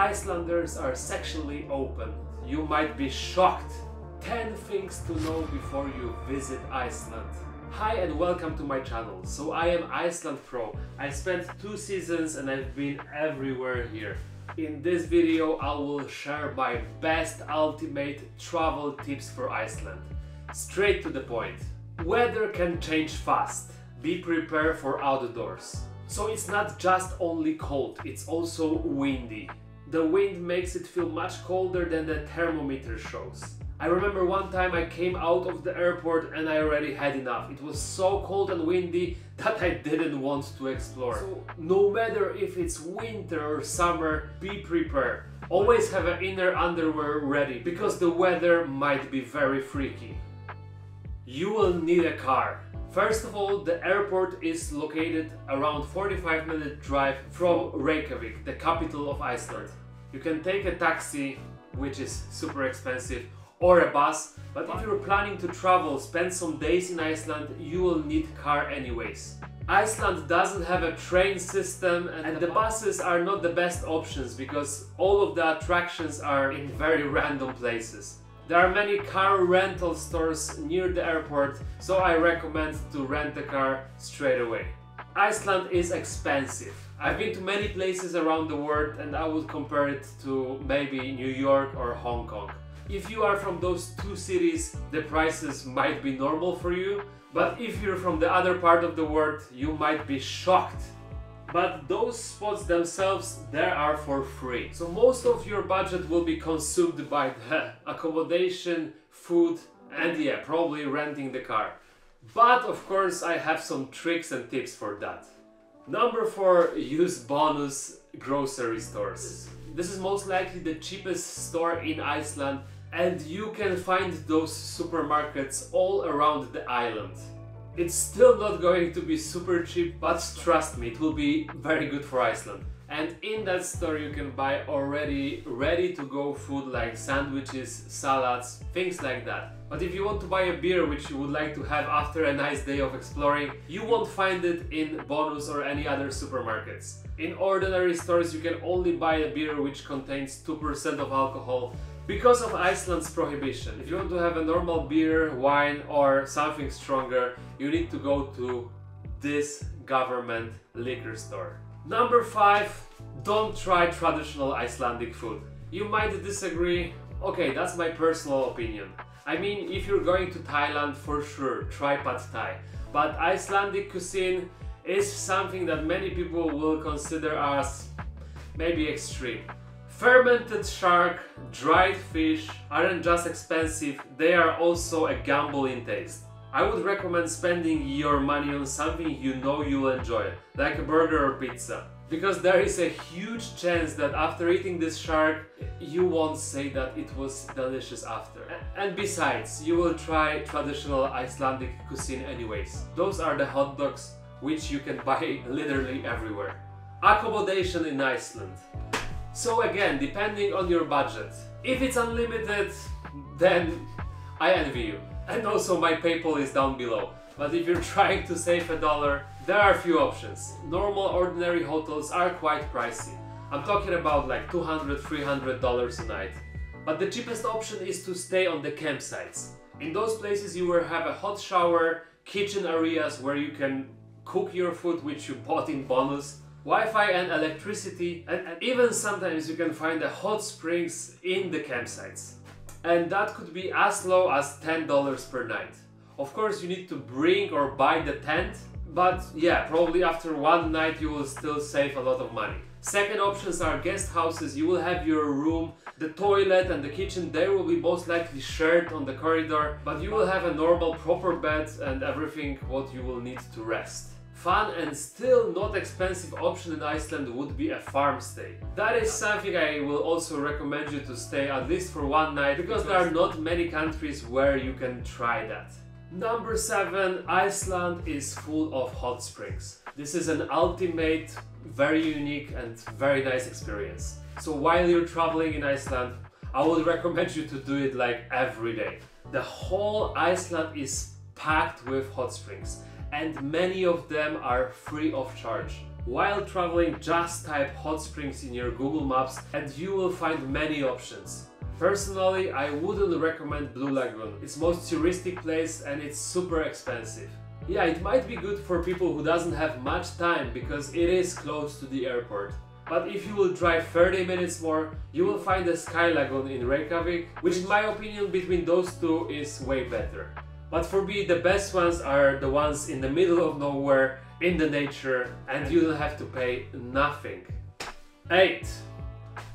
Icelanders are sexually open. You might be shocked. 10 things to know before you visit Iceland. Hi and welcome to my channel. So I am Iceland Pro. I spent 2 seasons and I've been everywhere here. In this video I will share my best ultimate travel tips for Iceland. Straight to the point. Weather can change fast. Be prepared for outdoors. So it's not just only cold, it's also windy. The wind makes it feel much colder than the thermometer shows. I remember one time I came out of the airport and I already had enough. It was so cold and windy that I didn't want to explore. So no matter if it's winter or summer, be prepared. Always have an inner underwear ready because the weather might be very freaky. You will need a car. First of all, the airport is located around 45-minute drive from Reykjavik, the capital of Iceland. You can take a taxi, which is super expensive, or a bus, but if you're planning to travel, spend some days in Iceland, you will need car anyways. Iceland doesn't have a train system and the buses are not the best options because all of the attractions are in very random places. There are many car rental stores near the airport, so I recommend to rent a car straight away. Iceland is expensive. I've been to many places around the world and I would compare it to maybe New York or Hong Kong. If you are from those 2 cities, the prices might be normal for you, but if you're from the other part of the world, you might be shocked. But those spots themselves, they are for free. So most of your budget will be consumed by the accommodation, food, and yeah, probably renting the car. But of course I have some tricks and tips for that. Number 4, use bonus grocery stores. This is most likely the cheapest store in Iceland and you can find those supermarkets all around the island. It's still not going to be super cheap, but trust me, it will be very good for Iceland. And in that store you can buy already ready-to-go food like sandwiches, salads, things like that. But if you want to buy a beer which you would like to have after a nice day of exploring, you won't find it in Bonus or any other supermarkets. In ordinary stores you can only buy a beer which contains 2% of alcohol because of Iceland's prohibition. If you want to have a normal beer, wine or something stronger, you need to go to this government liquor store. Number 5, don't try traditional Icelandic food. You might disagree, okay, that's my personal opinion. I mean, if you're going to Thailand, for sure, try pad thai. But Icelandic cuisine is something that many people will consider as maybe extreme. Fermented shark, dried fish aren't just expensive, they are also a gamble in taste. I would recommend spending your money on something you know you'll enjoy, like a burger or pizza. Because there is a huge chance that after eating this shark, you won't say that it was delicious after. And besides, you will try traditional Icelandic cuisine anyways. Those are the hot dogs which you can buy literally everywhere. Accommodation in Iceland. So again, depending on your budget. If it's unlimited, then I envy you. And also my PayPal is down below. But if you're trying to save $1, there are a few options. Normal ordinary hotels are quite pricey. I'm talking about like $200, $300 a night. But the cheapest option is to stay on the campsites. In those places you will have a hot shower, kitchen areas where you can cook your food which you bought in Bonus, Wi-Fi and electricity, and even sometimes you can find the hot springs in the campsites. And that could be as low as $10 per night. Of course you need to bring or buy the tent, but yeah, probably after one night you will still save a lot of money. Second options are guest houses. You will have your room, the toilet and the kitchen, they will be most likely shared on the corridor, but you will have a normal proper bed and everything what you will need to rest. Fun and still not expensive option in Iceland would be a farm stay. That is something I will also recommend you to stay at least for one night because there are not many countries where you can try that. Number 7, Iceland is full of hot springs. This is an ultimate, very unique and very nice experience. So while you're traveling in Iceland, I would recommend you to do it like every day. The whole Iceland is packed with hot springs and many of them are free of charge. While traveling, just type hot springs in your Google Maps and you will find many options. Personally, I wouldn't recommend Blue Lagoon. It's most touristic place and it's super expensive. Yeah, it might be good for people who doesn't have much time because it is close to the airport. But if you will drive 30 minutes more, you will find the Sky Lagoon in Reykjavik, which in my opinion between those two is way better. But for me, the best ones are the ones in the middle of nowhere, in the nature, and you don't have to pay nothing. 8.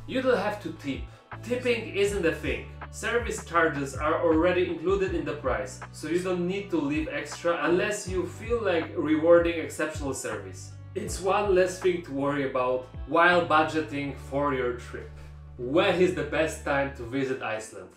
You don't have to tip. Tipping isn't a thing. Service charges are already included in the price, so you don't need to leave extra unless you feel like rewarding exceptional service. It's one less thing to worry about while budgeting for your trip. When is the best time to visit Iceland?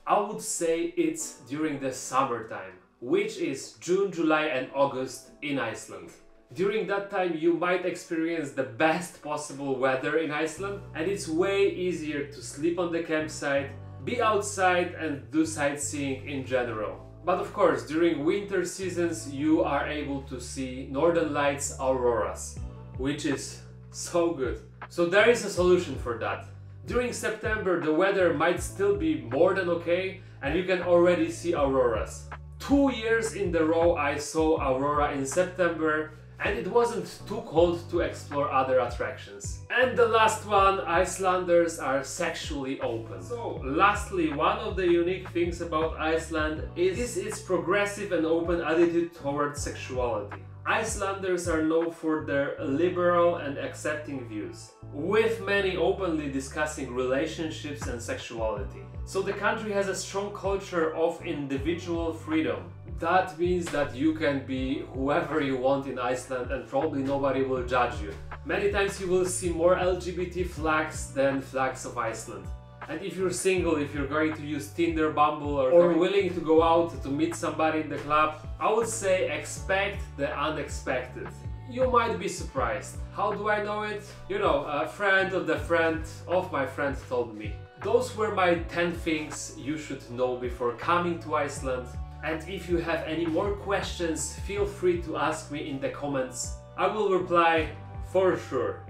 I would say it's during the summertime, which is June, July and August in Iceland. During that time you might experience the best possible weather in Iceland and it's way easier to sleep on the campsite, be outside and do sightseeing in general. But of course, during winter seasons you are able to see northern lights auroras, which is so good. So there is a solution for that. During September the weather might still be more than okay and you can already see auroras. 2 years in a row I saw aurora in September and it wasn't too cold to explore other attractions. And the last one, Icelanders are sexually open. So lastly, one of the unique things about Iceland is its progressive and open attitude towards sexuality. Icelanders are known for their liberal and accepting views, with many openly discussing relationships and sexuality. So the country has a strong culture of individual freedom. That means that you can be whoever you want in Iceland and probably nobody will judge you. Many times you will see more LGBT flags than flags of Iceland. And if you're single, if you're going to use Tinder, Bumble or willing to go out to meet somebody in the club, I would say expect the unexpected. You might be surprised. How do I know it? You know, a friend of my friend told me. Those were my 10 things you should know before coming to Iceland. And if you have any more questions, feel free to ask me in the comments. I will reply for sure.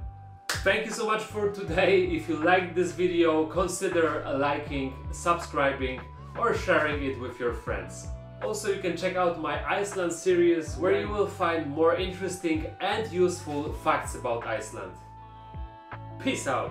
Thank you so much for today. If you liked this video, consider liking, subscribing or sharing it with your friends. Also, you can check out my Iceland series where you will find more interesting and useful facts about Iceland. Peace out!